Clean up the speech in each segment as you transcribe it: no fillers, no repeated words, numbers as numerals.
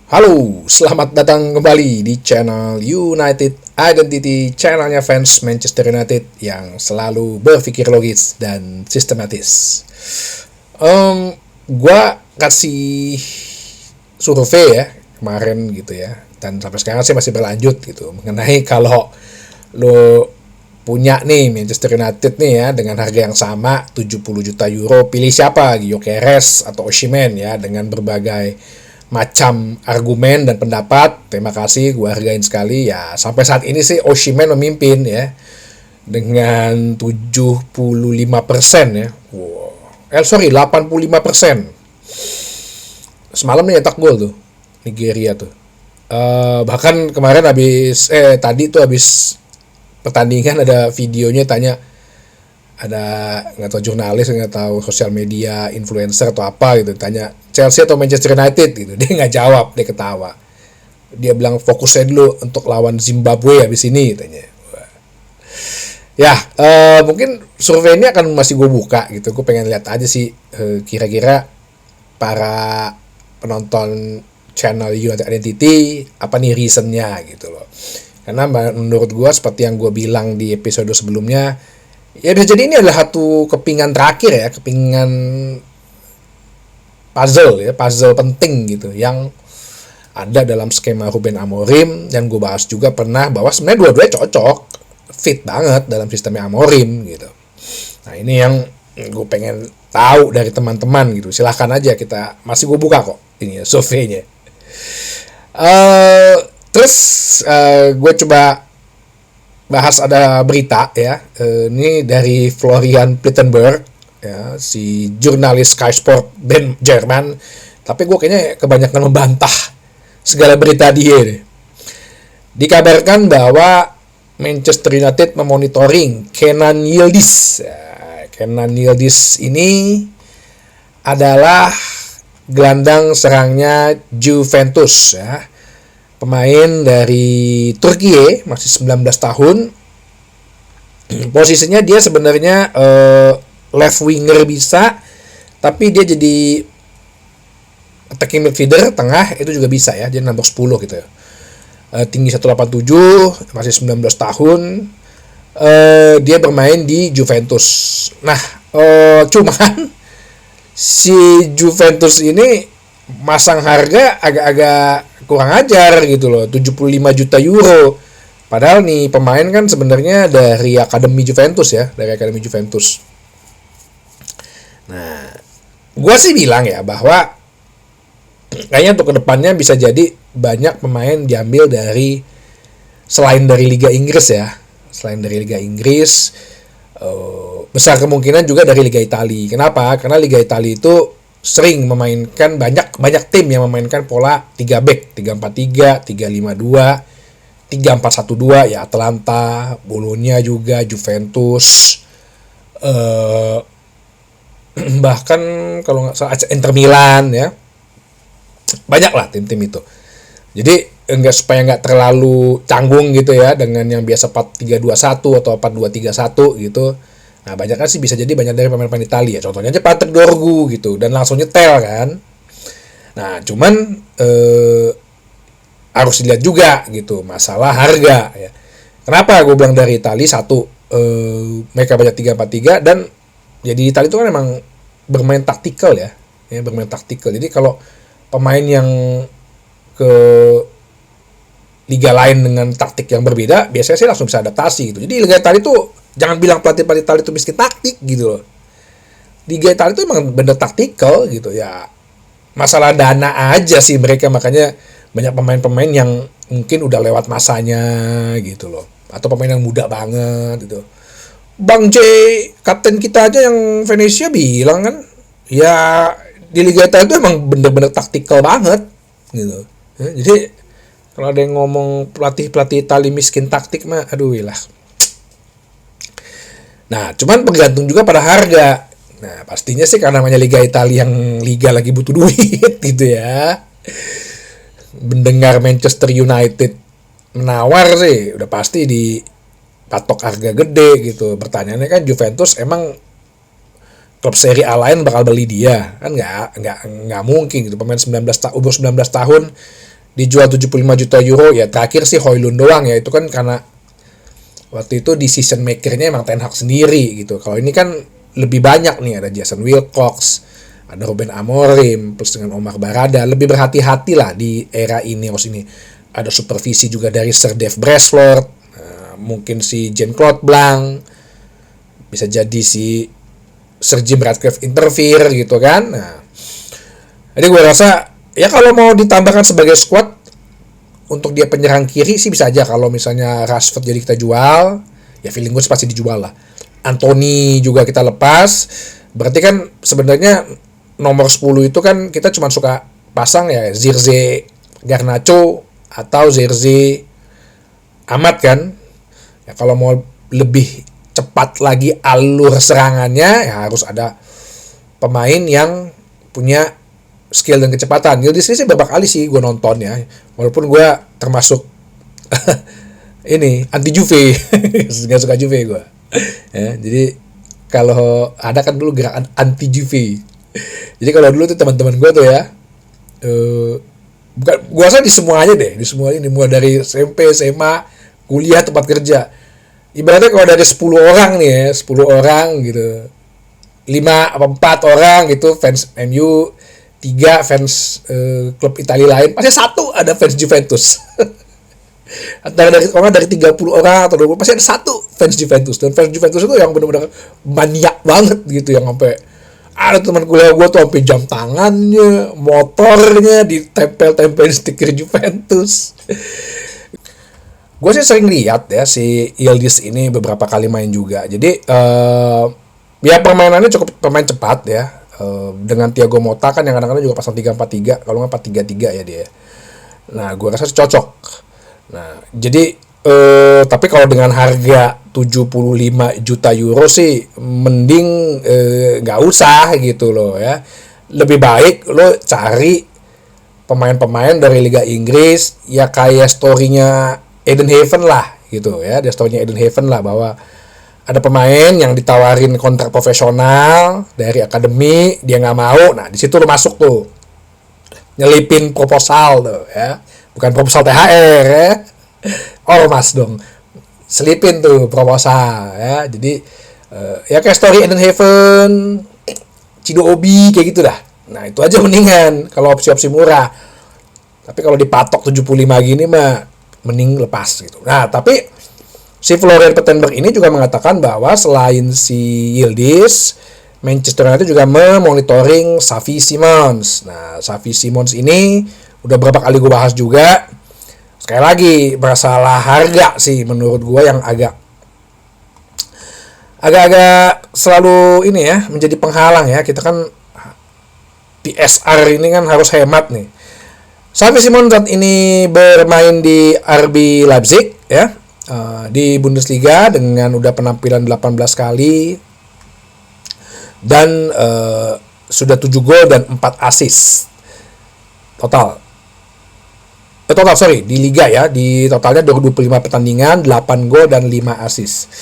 Halo, selamat datang kembali di channel United Identity, channelnya fans Manchester United yang selalu berpikir logis dan sistematis. Gua kasih survei ya kemarin gitu ya, dan sampai sekarang sih masih berlanjut gitu mengenai kalau lo punya nih Manchester United nih ya dengan harga yang sama 70 juta euro, pilih siapa? Gyökeres atau Osimhen ya, dengan berbagai macam argumen dan pendapat. Terima kasih, gue hargain sekali ya. Sampai saat ini sih Osimhen memimpin ya dengan 75% ya. Wow. 85%. Semalam nih nyetak gol tuh Nigeria tuh. Bahkan kemarin habis pertandingan ada videonya, tanya, ada nggak tahu jurnalis, nggak tahu sosial media influencer atau apa gitu, tanya Chelsea atau Manchester United gitu, dia nggak jawab, dia ketawa, dia bilang fokus aja dulu untuk lawan Zimbabwe habis ini tanya. Ya mungkin survei ini akan masih gue buka gitu, gue pengen lihat aja sih kira-kira para penonton channel United Identity apa nih reasonnya gitu loh. Karena menurut gue seperti yang gue bilang di episode sebelumnya, ya bisa jadi ini adalah satu kepingan terakhir ya, kepingan puzzle penting gitu yang ada dalam skema Ruben Amorim. Dan gue bahas juga pernah bahwa sebenarnya dua-duanya cocok, fit banget dalam sistemnya Amorim gitu. Nah ini yang gue pengen tahu dari teman-teman gitu. Silahkan aja, kita masih gue buka kok ini ya surveinya. Terus gue coba bahas, ada berita ya, ini dari Florian Plettenberg ya, si jurnalis Sky Sport Jerman, tapi gue kayaknya kebanyakan membantah segala berita dia deh. Dikabarkan bahwa Manchester United memonitoring Kenan Yildiz ya. Kenan Yildiz ini adalah gelandang serangnya Juventus ya, pemain dari Turki, masih 19 tahun. Posisinya dia sebenarnya left winger bisa, tapi dia jadi attacking midfielder, tengah itu juga bisa ya, dia nomor 10 gitu ya. Tinggi 187, masih 19 tahun. Dia bermain di Juventus. Nah, cuman si Juventus ini masang harga agak-agak kurang ajar gitu loh, 75 juta euro. Padahal nih pemain kan sebenarnya dari akademi Juventus ya, dari akademi Juventus. Nah, gue sih bilang ya bahwa kayaknya untuk kedepannya bisa jadi banyak pemain diambil dari selain dari Liga Inggris ya, selain dari Liga Inggris, besar kemungkinan juga dari Liga Italia. Kenapa? Karena Liga Italia itu sering memainkan banyak tim yang memainkan pola 3 back, 3-4-3, 3-5-2, 3-4-1-2 ya, Atalanta, Bologna juga, Juventus, bahkan kalau nggak salah Inter Milan ya, banyak lah tim-tim itu. Jadi supaya nggak terlalu canggung gitu ya dengan yang biasa 4-3-2-1 atau 4-2-3-1 gitu. Nah, banyak kan sih bisa jadi banyak dari pemain-pemain Italia. Contohnya aja Patrick Dorgu gitu, dan langsung nyetel kan. Nah, cuman harus dilihat juga gitu masalah harga ya. Kenapa gue bilang dari Italia? Satu, mereka banyak 3-4-3, dan jadi Italia itu kan emang bermain taktikal ya, bermain taktikal. Jadi kalau pemain yang ke liga lain dengan taktik yang berbeda, biasanya sih langsung bisa adaptasi gitu. Jadi Liga Italia itu jangan bilang pelatih-pelatih Italia itu miskin taktik gitu loh. Liga Italia itu emang bener taktikal gitu ya. Masalah dana aja sih mereka, makanya banyak pemain-pemain yang mungkin udah lewat masanya gitu loh. Atau pemain yang muda banget gitu. Bang J, kapten kita aja yang Venezia bilang kan, ya di Liga Italia itu emang bener-bener taktikal banget gitu. Ya, jadi kalau ada yang ngomong pelatih Italia miskin taktik mah, aduh lah. Nah, cuman bergantung juga pada harga. Nah, pastinya sih karena namanya Liga Italia yang liga lagi butuh duit gitu ya. Mendengar Manchester United menawar sih, udah pasti di patok harga gede gitu. Pertanyaannya kan Juventus emang klub Serie A lain bakal beli dia kan, nggak mungkin gitu, pemain 19 tahun dijual 75 juta euro. Ya terakhir sih Højlund doang ya, itu kan karena waktu itu decision makernya emang Ten Hag sendiri gitu. Kalau ini kan lebih banyak nih, ada Jason Wilcox, ada Ruben Amorim, plus dengan Omar Barada. Lebih berhati-hati lah di era Ineos ini. Ada supervisi juga dari Sir Dave Brassford, mungkin si Jean-Claude Blanc, bisa jadi si Sir Jim Ratcliffe interfere gitu kan. Nah, jadi gue rasa ya kalau mau ditambahkan sebagai squad untuk dia penyerang kiri sih bisa aja. Kalau misalnya Rashford jadi kita jual, ya feeling gue pasti dijual lah. Anthony juga kita lepas. Berarti kan sebenarnya nomor 10 itu kan kita cuma suka pasang ya Zirze Garnacho atau Zirze Ahmad kan. Ya kalau mau lebih cepat lagi alur serangannya, ya harus ada pemain yang punya skill dan kecepatan. Yildiz ini sih beberapa kali sih gue nonton ya, walaupun gue termasuk ini anti Juve, nggak suka Juve gue. Ya, jadi kalau ada kan dulu gerakan anti Juve. Jadi kalau dulu tuh teman-teman gue tuh ya, bukan gue rasa di semuanya deh, di semuanya, dimulai dari SMP, SMA, kuliah, tempat kerja. Ibaratnya kalau dari 10 orang nih ya, 10 orang gitu, 5 apa 4 orang gitu fans MU, 3 fans klub Italia lain, pasti 1 ada fans Juventus. Dari 30 orang atau 20 pasti ada 1 fans Juventus. Dan fans Juventus itu yang benar-benar maniak banget gitu, yang sampai ada teman kuliah gue tuh sampai jam tangannya, motornya ditempel-tempel stiker Juventus. Gue sih sering lihat ya si Yildiz ini beberapa kali main juga. Jadi ya permainannya cukup pemain cepat ya. Dengan Thiago Motta kan yang kadang-kadang juga pasang 3-4-3, kalau nggak 4-3-3 ya dia. Nah, gue rasa cocok. Nah, jadi tapi kalau dengan harga 75 juta euro sih mending nggak usah gitu loh ya. Lebih baik lo cari pemain-pemain dari Liga Inggris ya, kayak story-nya Eden Haven lah gitu ya. Dia story-nya Eden Haven lah, bahwa ada pemain yang ditawarin kontrak profesional dari akademi, dia nggak mau. Nah, di situ lo masuk tuh, nyelipin proposal tuh ya, bukan proposal THR ya, ormas dong, selipin tuh proposal ya. Jadi ya kayak story Eden Haven, Cido Obi kayak gitu dah. Nah, itu aja mendingan kalau opsi-opsi murah. Tapi kalau dipatok 75 gini mah mending lepas gitu. Nah, tapi si Florian Plettenberg ini juga mengatakan bahwa selain si Yildiz, Manchester United juga memonitoring Xavi Simons. Nah, Xavi Simons ini udah berapa kali gue bahas juga. Sekali lagi, masalah harga sih menurut gue yang agak-agak selalu ini ya, menjadi penghalang ya. Kita kan PSR ini kan harus hemat nih. Xavi Simons saat ini bermain di RB Leipzig ya, di Bundesliga dengan udah penampilan 18 kali dan sudah 7 gol dan 4 assist total. Di Liga ya, di totalnya 25 pertandingan, 8 gol dan 5 assist.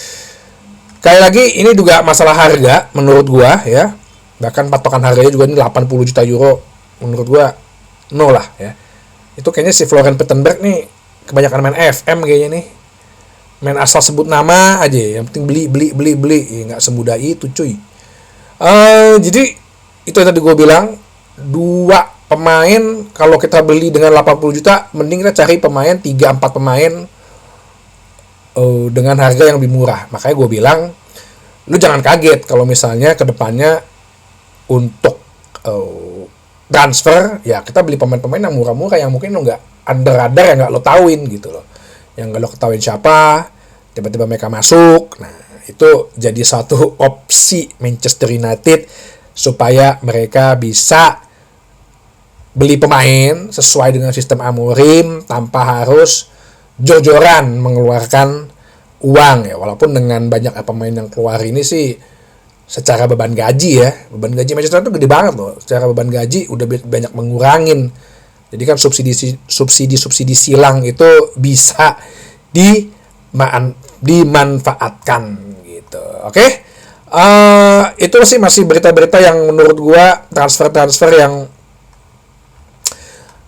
Sekali lagi ini juga masalah harga menurut gua ya. Bahkan patokan harganya juga ini 80 juta euro. Menurut gua no lah ya. Itu kayaknya si Florian Plettenberg nih kebanyakan main FM kayaknya nih. Main asal sebut nama aja, yang penting beli. Ya, nggak semudah itu cuy. Jadi itu yang tadi gue bilang, 2 pemain kalau kita beli dengan 80 juta, mending kita cari pemain 3-4 pemain dengan harga yang lebih murah. Makanya gue bilang, lu jangan kaget kalau misalnya kedepannya untuk transfer ya kita beli pemain-pemain yang murah-murah, yang mungkin lo nggak under radar, yang nggak lo tauin gitu loh, yang nggak lo ketahuin siapa, tiba-tiba mereka masuk. Nah, itu jadi satu opsi Manchester United supaya mereka bisa beli pemain sesuai dengan sistem Amorim tanpa harus jor-joran mengeluarkan uang ya. Walaupun dengan banyak pemain yang keluar ini sih, secara beban gaji ya, beban gaji Manchester United itu gede banget loh. Secara beban gaji udah banyak mengurangin. Jadi kan subsidi silang itu bisa dimanfaatkan gitu. Oke? Itu sih masih berita-berita yang menurut gua transfer yang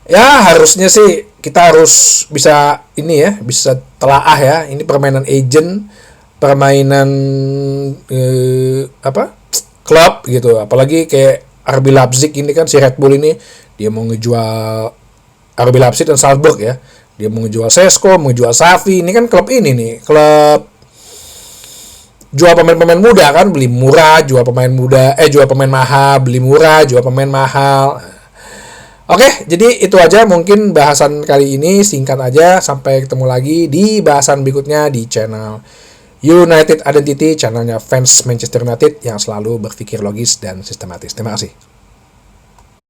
ya harusnya sih kita harus bisa ini ya, bisa telaah ya. Ini permainan agent, permainan klub gitu. Apalagi kayak RB Leipzig ini kan, si Red Bull ini dia mau ngejual RB Leipzig dan Salzburg ya. Dia mau ngejual Sesko, mau ngejual Xavi. Ini kan klub ini nih, klub jual pemain-pemain muda kan, beli murah, jual pemain muda, jual pemain mahal, beli murah, jual pemain mahal. Oke, jadi itu aja mungkin bahasan kali ini, singkat aja. Sampai ketemu lagi di bahasan berikutnya di channel United Identity, channelnya fans Manchester United yang selalu berpikir logis dan sistematis. Terima kasih.